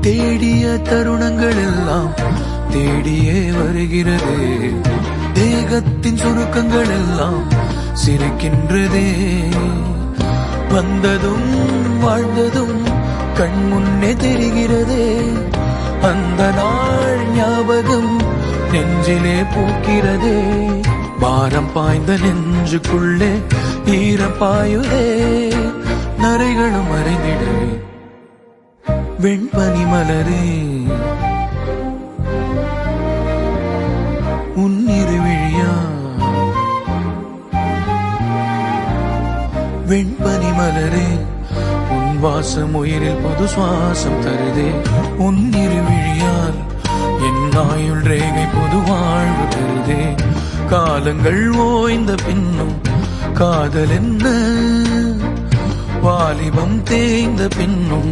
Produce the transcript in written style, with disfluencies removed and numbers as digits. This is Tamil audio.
தேடிய தருணங்கள் எல்லாம் தேடியே வருகிறது. தேகத்தின் சுருக்கங்கள் எல்லாம் சிரிக்கின்றதே. வந்ததும் வாழ்ந்ததும் கண் முன்னே தெரிகிறதே. அந்த நாள் ஞாபகம் நெஞ்சிலே பூக்கிறதே. பாரம் பாய்ந்த நெஞ்சுக்குள்ளே ஈரம் பாயுதே. நரைகளும் மறைந்திடவே வெண்பனி மலரே உன்னிரு விழியா. வெண்பனி மலரே உன் வாசம் உயிரில் புது சுவாசம் தருதே. உன்னிரு விழியால் என் ஆயுள் ரேகை புது வாழ்வு தருதே. காலங்கள் ஓய்ந்த பின்னும் காதல் என்ன, வாலிபம் தேய்ந்த பின்னும்